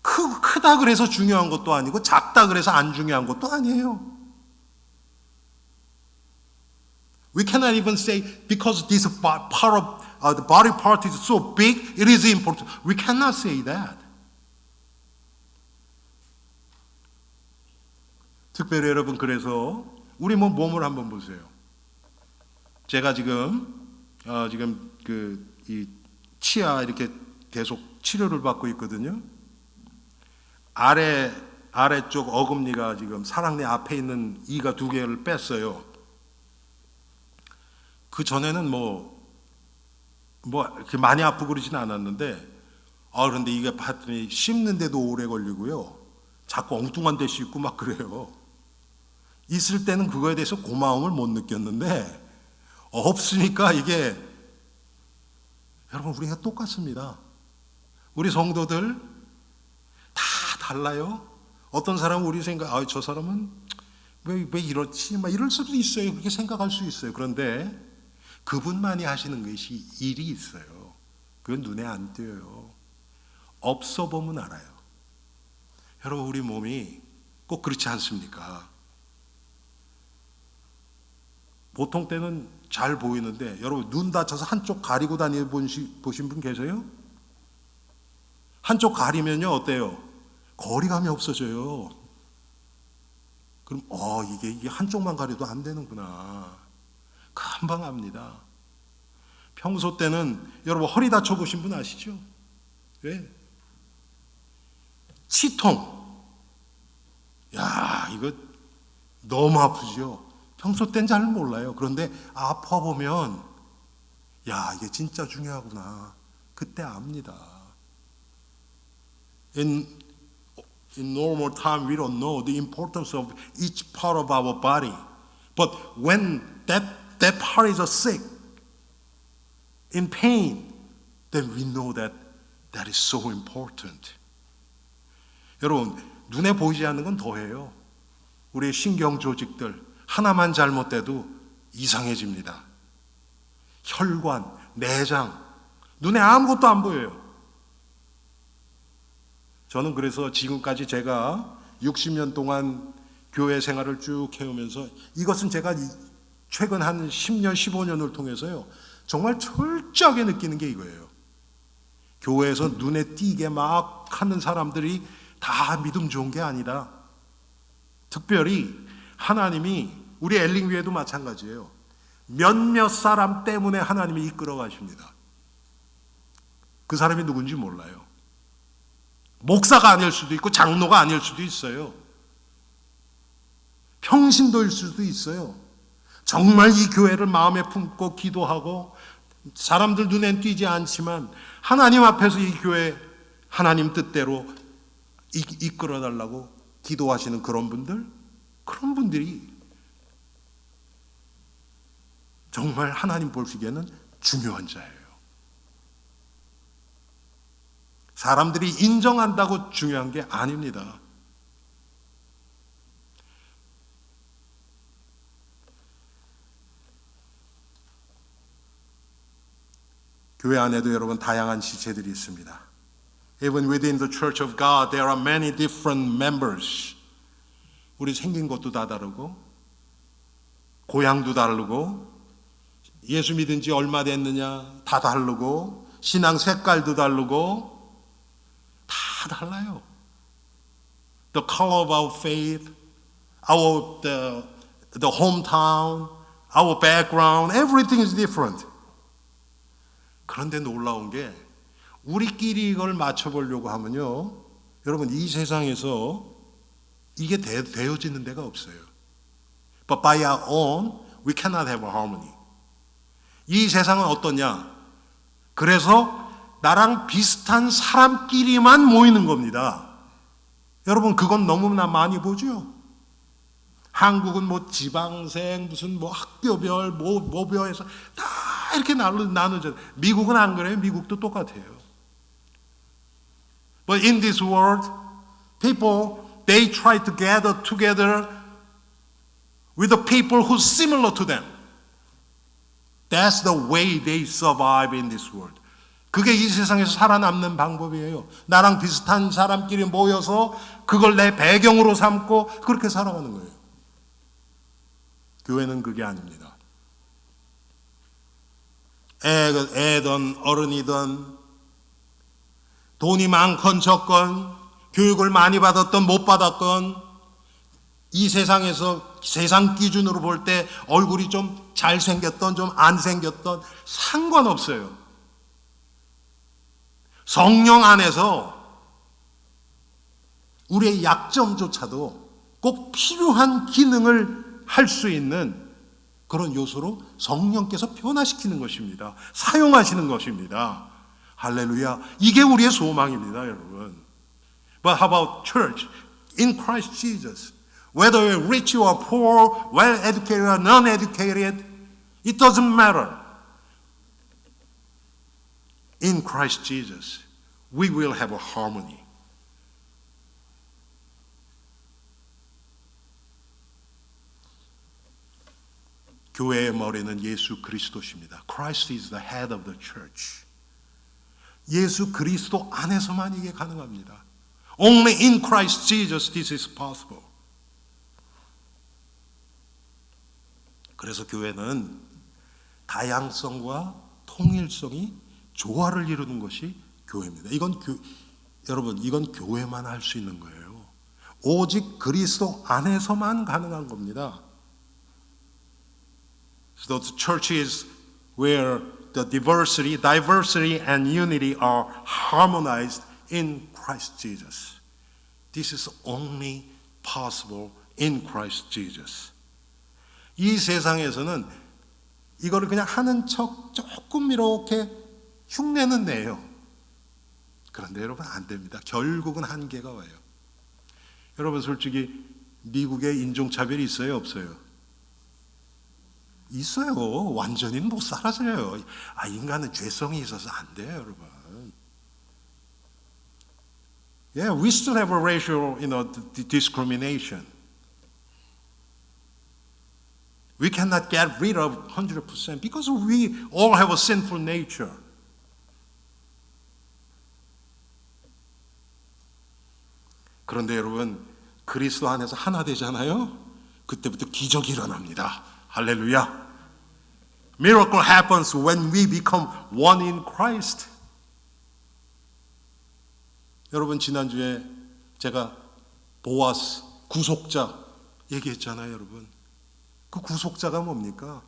크다 그래서 중요한 것도 아니고 작다 그래서 안 중요한 것도 아니에요. We cannot even say because this part of the body part is so big, it is important. We cannot say that. 특별히 여러분, 그래서 우리 몸을 한번 보세요. 제가 지금 이 치아 이렇게 계속 치료를 받고 있거든요. 아래쪽 어금니가 지금 사랑니 앞에 있는 이가 2개를 뺐어요. 그 전에는 이렇게 많이 아프고 그러진 않았는데, 그런데 이게 봤더니 씹는데도 오래 걸리고요. 자꾸 엉뚱한 데 씹고 막 그래요. 있을 때는 그거에 대해서 고마움을 못 느꼈는데, 없으니까 이게, 여러분, 우리가 똑같습니다. 우리 성도들 다 달라요. 어떤 사람은 우리 생각, 저 사람은 왜 이렇지? 막 이럴 수도 있어요. 그렇게 생각할 수 있어요. 그런데 그분만이 하시는 것이 일이 있어요. 그건 눈에 안 띄어요. 없어 보면 알아요. 여러분, 우리 몸이 꼭 그렇지 않습니까? 보통 때는 잘 보이는데, 여러분, 눈 다쳐서 한쪽 가리고 다니 보신 분 계세요? 한쪽 가리면요, 어때요? 거리감이 없어져요. 그럼 이게 한쪽만 가려도 안 되는구나. 금방 압니다. 평소 때는 여러분 허리 다쳐보신 분 아시죠? 왜? 치통. 이거 너무 아프죠? 평소 땐 잘 몰라요. 그런데 아파보면 이게 진짜 중요하구나. 그때 압니다. In normal time, we don't know the importance of each part of our body. But when that part is sick, in pain, then we know that is so important. 여러분, 눈에 보이지 않는 건 더해요. 우리의 신경 조직들 하나만 잘못돼도 이상해집니다. 혈관, 내장, 눈에 아무것도 안 보여요. 저는 그래서 지금까지 제가 60년 동안 교회 생활을 쭉 해오면서 이것은 제가 최근 한 10년, 15년을 통해서요, 정말 철저하게 느끼는 게 이거예요. 교회에서 눈에 띄게 막 하는 사람들이 다 믿음 좋은 게 아니라, 특별히 하나님이 우리 엘링교회도 마찬가지예요. 몇몇 사람 때문에 하나님이 이끌어 가십니다. 그 사람이 누군지 몰라요. 목사가 아닐 수도 있고 장로가 아닐 수도 있어요. 평신도일 수도 있어요. 정말 이 교회를 마음에 품고 기도하고 사람들 눈엔 띄지 않지만 하나님 앞에서 이 교회 하나님 뜻대로 이끌어 달라고 기도하시는 그런 분들이 정말 하나님 보시기에는 중요한 자예요. 사람들이 인정한다고 중요한 게 아닙니다. 교회 안에도 여러분 다양한 지체들이 있습니다. Even within the Church of God, there are many different members. 우리 생긴 것도 다 다르고, 고향도 다르고, 예수 믿은 지 얼마 됐느냐 다 다르고, 신앙 색깔도 다르고, 다 달라요. The color of our faith, the hometown, our background, everything is different. 그런데 놀라운 게 우리끼리 이걸 맞춰보려고 하면요, 여러분 이 세상에서 이게 되어지는 데가 없어요. But by our own, we cannot have a harmony. 이 세상은 어떠냐? 그래서 나랑 비슷한 사람끼리만 모이는 겁니다. 여러분 그건 너무나 많이 보죠. 한국은 뭐 지방생 무슨 뭐 학교별 뭐별에서 다 이렇게 나누죠. 미국은 안 그래요. 미국도 똑같아요. But in this world, people they try to gather together with the people who are similar to them. That's the way they survive in this world. 그게 이 세상에서 살아남는 방법이에요. 나랑 비슷한 사람끼리 모여서 그걸 내 배경으로 삼고 그렇게 살아가는 거예요. 교회는 그게 아닙니다. 애든 어른이든 돈이 많건 적건 교육을 많이 받았던 못 받았건 이 세상에서 세상 기준으로 볼 때 얼굴이 좀 잘생겼던 좀 안 생겼던 상관없어요. 성령 안에서 우리의 약점조차도 꼭 필요한 기능을 할 수 있는 그런 요소로 성령께서 변화시키는 것입니다. 사용하시는 것입니다. 할렐루야. 이게 우리의 소망입니다, 여러분. But how about church in Christ Jesus? Whether you're rich or poor, well-educated or non-educated, it doesn't matter. In Christ Jesus, we will have a harmony. 교회의 머리는 예수 그리스도십니다. Christ is the head of the church. 예수 그리스도 안에서만 이게 가능합니다. Only in Christ Jesus this is possible. 그래서 교회는 다양성과 통일성이 조화를 이루는 것이 교회입니다. 여러분, 이건 교회만 할 수 있는 거예요. 오직 그리스도 안에서만 가능한 겁니다. So the church is where the diversity and unity are harmonized in Christ Jesus. This is only possible in Christ Jesus. 이 세상에서는 이거를 그냥 하는 척 조금 이렇게 흉내는 내요. 그런데 여러분 안 됩니다. 결국은 한계가 와요. 여러분 솔직히 미국에 인종차별이 있어요? 없어요? 있어요. 완전히는 못 사라져요. 인간은 죄성이 있어서 안 돼요, 여러분. Yeah, we still have a racial, discrimination. We cannot get rid of 100% because we all have a sinful nature. 그런데 여러분, 그리스도 안에서 하나 되잖아요? 그때부터 기적이 일어납니다. 할렐루야. Miracle happens when we become one in Christ. 여러분 지난주에 제가 보아스 구속자 얘기했잖아요, 여러분. 그 구속자가 뭡니까?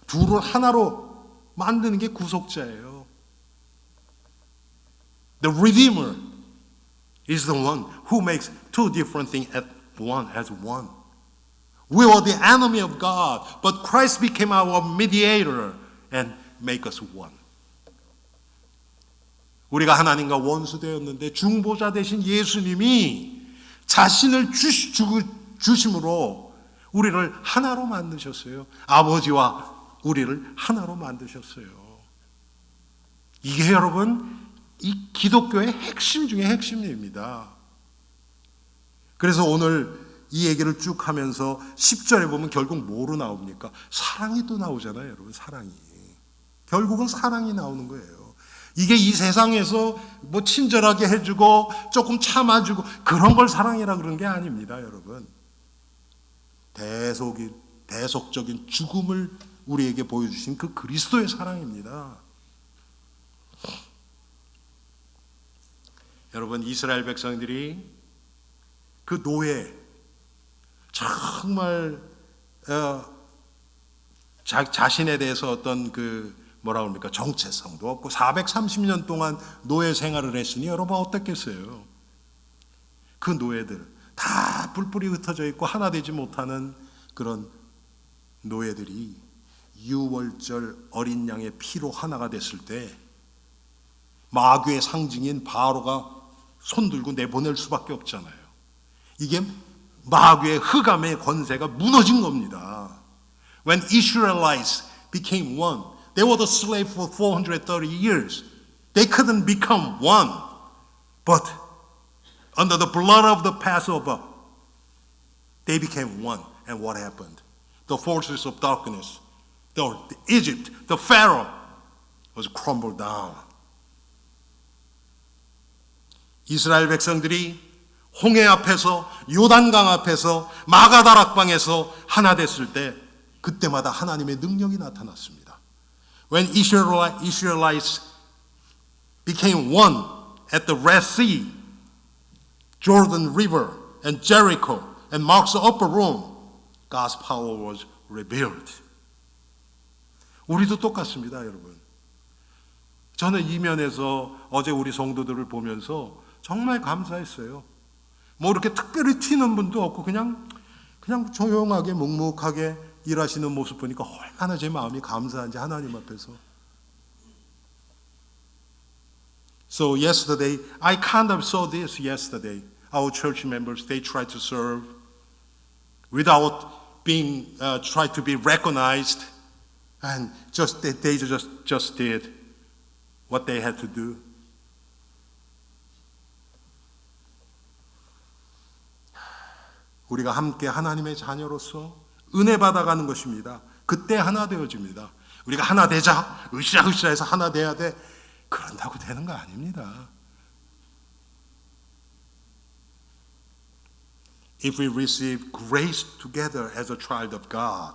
둘을 하나로 만드는 게 구속자예요. The Redeemer is the one who makes two different things at one as one. We were the enemy of God, but Christ became our mediator and make us one. 우리가 하나님과 원수되었는데 중보자 되신 예수님이 자신을 주심으로 우리를 하나로 만드셨어요. 아버지와 우리를 하나로 만드셨어요. 이게 여러분 이 기독교의 핵심 중에 핵심입니다. 그래서 오늘 이 얘기를 쭉 하면서 10절에 보면 결국 뭐로 나옵니까? 사랑이 또 나오잖아요, 여러분. 사랑이. 결국은 사랑이 나오는 거예요. 이게 이 세상에서 뭐 친절하게 해주고 조금 참아주고 그런 걸 사랑이라 그런 게 아닙니다, 여러분. 대속적인 죽음을 우리에게 보여주신 그 그리스도의 사랑입니다. 여러분, 이스라엘 백성들이 그 노예, 정말 자신에 대해서 어떤 뭐라 그럽니까? 정체성도 없고 430년 동안 노예 생활을 했으니 여러분 어떻겠어요? 그 노예들 다 뿔뿔이 흩어져 있고 하나 되지 못하는 그런 노예들이 유월절 어린 양의 피로 하나가 됐을 때 마귀의 상징인 바로가 손들고 내보낼 수밖에 없잖아요. 이게 마귀의 흑암의 권세가 무너진 겁니다. When Israelites became one, they were the slave for 430 years. They couldn't become one. But under the blood of the Passover, they became one. And what happened? The forces of darkness, the Egypt, the Pharaoh was crumbled down. 이스라엘 백성들이 홍해 앞에서 요단강 앞에서 마가다락방에서 하나 됐을 때 그때마다 하나님의 능력이 나타났습니다. When Israelites became one at the Red Sea, Jordan River and Jericho and Mark's upper room, God's power was revealed. 우리도 똑같습니다, 여러분. 저는 이면에서 어제 우리 성도들을 보면서 정말 감사했어요. 뭐 이렇게 특별히 튀는 분도 없고 그냥 조용하게 묵묵하게 일하시는 모습 보니까 얼마나 제 마음이 감사한지 하나님 앞에서. So yesterday, I kind of saw this yesterday. Our church members, they tried to serve without being tried to be recognized, and they just did what they had to do. 우리가 함께 하나님의 자녀로서 은혜 받아가는 것입니다. 그때 하나 되어집니다. 우리가 하나 되자, 으쌰으쌰해서 하나 돼야 돼. 그런다고 되는 거 아닙니다. If we receive grace together as a child of God,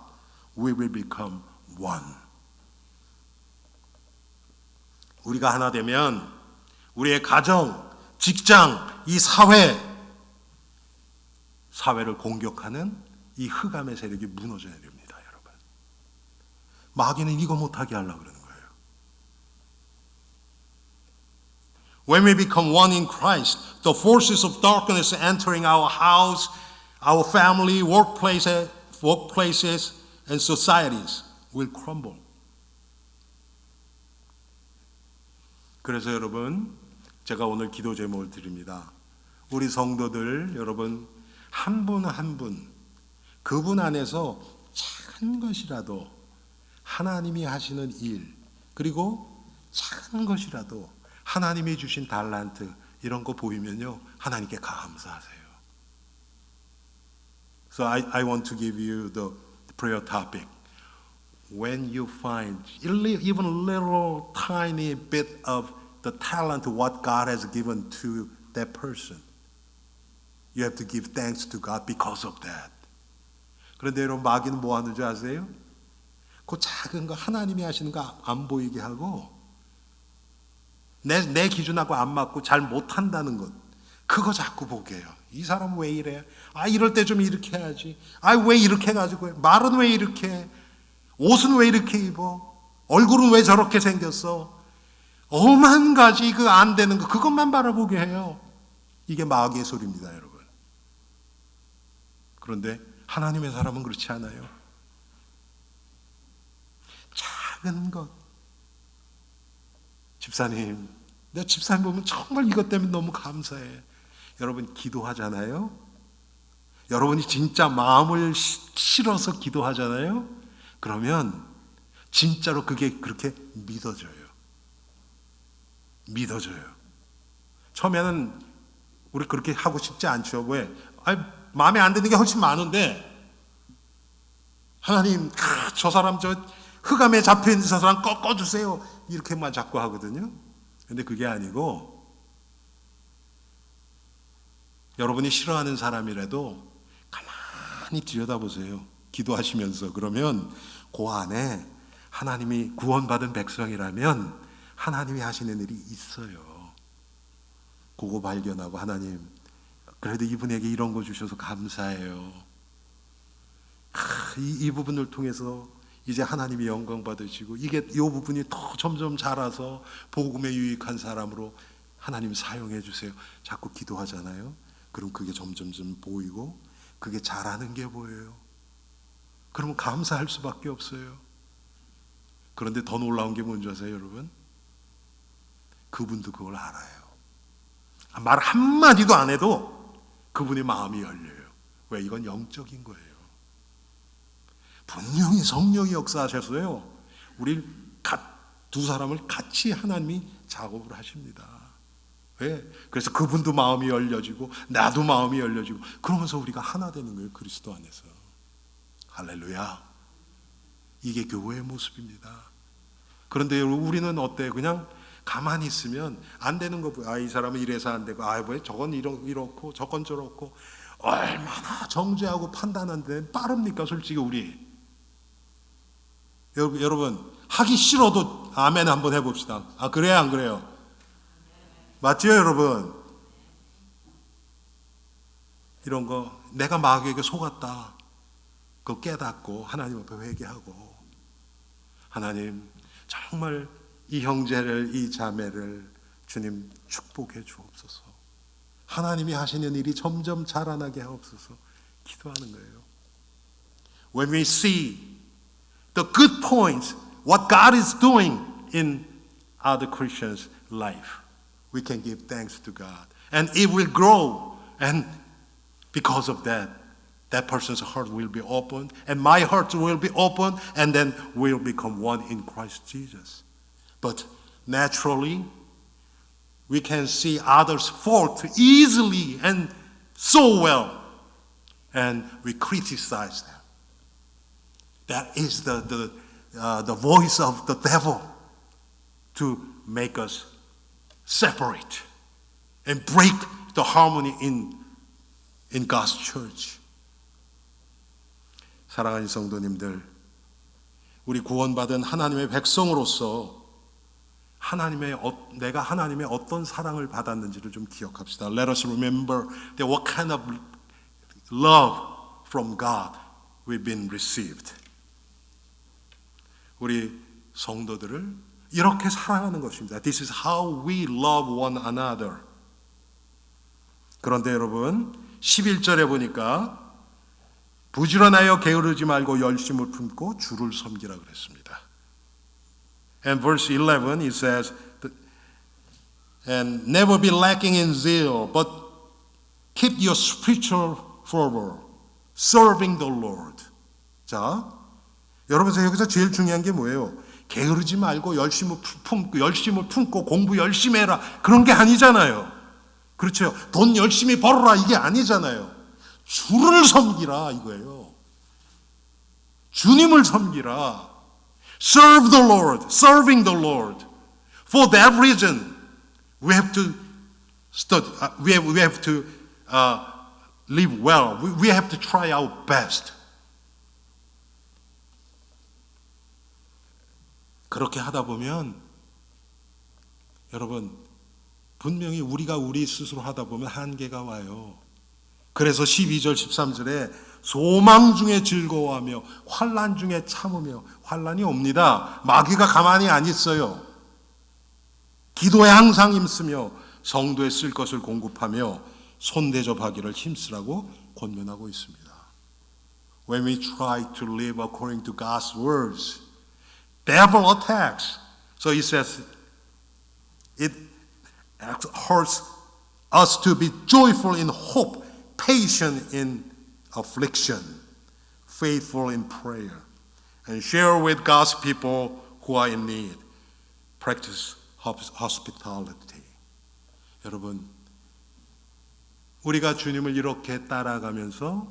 we will become one. 우리가 하나 되면 우리의 가정, 직장, 이 사회를 공격하는 이 흑암의 세력이 무너져야 됩니다, 여러분. 마귀는 이거 못하게 하려고 그러는 거예요. When we become one in Christ, the forces of darkness entering our house, our family, workplaces, and societies will crumble. 그래서 여러분, 제가 오늘 기도 제목을 드립니다. 우리 성도들 여러분 한 분 한 분 그분 안에서 작은 것이라도 하나님이 하시는 일, 그리고 작은 것이라도 하나님이 주신 달란트 이런 거 보이면요 하나님께 감사하세요. So I want to give you the prayer topic. When you find even a little tiny bit of the talent what God has given to that person, you have to give thanks to God because of that. 그런데 여러분 마귀는 뭐 하는 줄 아세요? 그 작은 거 하나님이 하시는 거 안 보이게 하고 내 기준하고 안 맞고 잘 못한다는 것 그거 자꾸 보게 해요. 이 사람 왜 이래? 아 이럴 때 좀 이렇게 해야지. 아 왜 이렇게 해가지고 해? 말은 왜 이렇게 해? 옷은 왜 이렇게 입어? 얼굴은 왜 저렇게 생겼어? 오만 가지 그 안 되는 거 그것만 바라보게 해요. 이게 마귀의 소리입니다, 여러분. 그런데 하나님의 사람은 그렇지 않아요. 작은 것. 집사님, 내 집사님 보면 정말 이것 때문에 너무 감사해. 여러분 기도하잖아요. 여러분이 진짜 마음을 실어서 기도하잖아요. 그러면 진짜로 그게 그렇게 믿어져요. 믿어져요. 처음에는 우리 그렇게 하고 싶지 않죠. 왜? 마음에 안 드는 게 훨씬 많은데 하나님 저 사람 저 흑암에 잡혀있는 저 사람 꺾어주세요 이렇게만 자꾸 하거든요. 근데 그게 아니고 여러분이 싫어하는 사람이라도 가만히 들여다보세요. 기도하시면서. 그러면 그 안에 하나님이 구원받은 백성이라면 하나님이 하시는 일이 있어요. 그거 발견하고 하나님 그래도 이분에게 이런 거 주셔서 감사해요. 이 부분을 통해서 이제 하나님이 영광 받으시고 이 부분이 더 점점 자라서 복음에 유익한 사람으로 하나님 사용해 주세요. 자꾸 기도하잖아요. 그럼 그게 점점점 보이고 그게 자라는 게 보여요. 그러면 감사할 수밖에 없어요. 그런데 더 놀라운 게 뭔지 아세요, 여러분? 그분도 그걸 알아요. 말 한마디도 안 해도 그분의 마음이 열려요. 왜? 이건 영적인 거예요. 분명히 성령이 역사하셔서요. 우리 두 사람을 같이 하나님이 작업을 하십니다. 왜? 그래서 그분도 마음이 열려지고 나도 마음이 열려지고 그러면서 우리가 하나 되는 거예요. 그리스도 안에서. 할렐루야. 이게 교회의 모습입니다. 그런데 우리는 어때요? 그냥 가만히 있으면 안 되는 거 보여. 이 사람은 이래서 안 되고 왜 저건 이렇고 저건 저렇고 얼마나 정죄하고 판단하는데 빠릅니까? 솔직히 우리. 여러분 하기 싫어도 아멘 한번 해봅시다. 그래요 안 그래요? 맞죠 여러분? 이런 거 내가 마귀에게 속았다. 그거 깨닫고 하나님 앞에 회개하고 하나님 정말 이 형제를 이 자매를 주님 축복해 주옵소서. 하나님이 하시는 일이 점점 자라나게 하옵소서. 기도하는 거예요. When we see the good points, what God is doing in other Christians' life, we can give thanks to God. And it will grow. And because of that, that person's heart will be opened. And my heart will be opened. And then we'll become one in Christ Jesus. But naturally, we can see others' fault easily and so well. And we criticize them. That is the voice of the devil to make us separate and break the harmony in God's church. 사랑하는 성도님들, 우리 구원받은 하나님의 백성으로서 내가 하나님의 어떤 사랑을 받았는지를 좀 기억합시다. Let us remember that what kind of love from God we've been received. 우리 성도들을 이렇게 사랑하는 것입니다. This is how we love one another. 그런데 여러분 11절에 보니까 부지런하여 게으르지 말고 열심을 품고 주를 섬기라 그랬습니다. And verse 11 it says, and never be lacking in zeal, but keep your spiritual fervor, serving the Lord. 자, 여러분 여기서 제일 중요한 게 뭐예요? 게으르지 말고 열심을 품고 공부 열심히 해라. 그런 게 아니잖아요. 그렇죠? 돈 열심히 벌어라 이게 아니잖아요. 주를 섬기라 이거예요. 주님을 섬기라. Serve the Lord, serving the Lord. For that reason, we have to study. We have to live well. We have to try our best. 그렇게 하다 보면 여러분 분명히 우리가 우리 스스로 하다 보면 한계가 와요. 그래서 12절 13절에 소망 중에 즐거워하며 환난 중에 참으며, 환난이 옵니다. 마귀가 가만히 안 있어요. 기도에 항상 힘쓰며 성도에 쓸 것을 공급하며 손대접하기를 힘쓰라고 권면하고 있습니다. When we try to live according to God's words, devil attacks. So he says, it hurts us to be joyful in hope, patient in affliction, faithful in prayer, and share with God's people who are in need. Practice hospitality. 여러분, 우리가 주님을 이렇게 따라가면서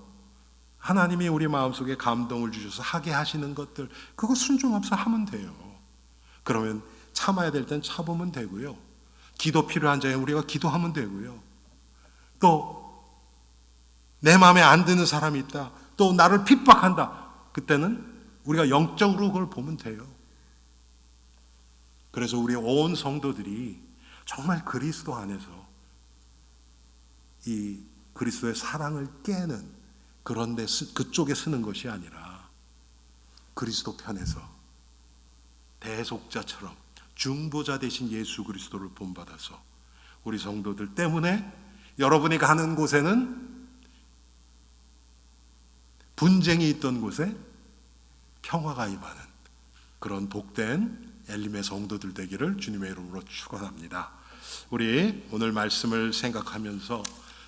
하나님이 우리 마음속에 감동을 주셔서 하게 하시는 것들, 그거 순종합서 하면 돼요. 그러면 참아야 될 땐 참으면 되고요. 기도 필요한 자에 우리가 기도하면 되고요. 또 내 마음에 안 드는 사람이 있다. 또 나를 핍박한다. 그때는 우리가 영적으로 그걸 보면 돼요. 그래서 우리 온 성도들이 정말 그리스도 안에서 이 그리스도의 사랑을 깨는 그런데 그쪽에 쓰는 것이 아니라 그리스도 편에서 대속자처럼 중보자 되신 예수 그리스도를 본받아서 우리 성도들 때문에 여러분이 가는 곳에는 분쟁이 있던 곳에 평화가 임하는 그런 복된 엘림의 성도들 되기를 주님의 이름으로 축원합니다. 우리 오늘 말씀을 생각하면서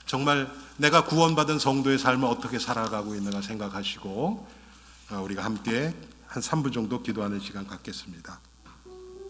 정말 내가 구원받은 성도의 삶을 어떻게 살아가고 있는가 생각하시고 우리가 함께 한 3분 정도 기도하는 시간 갖겠습니다.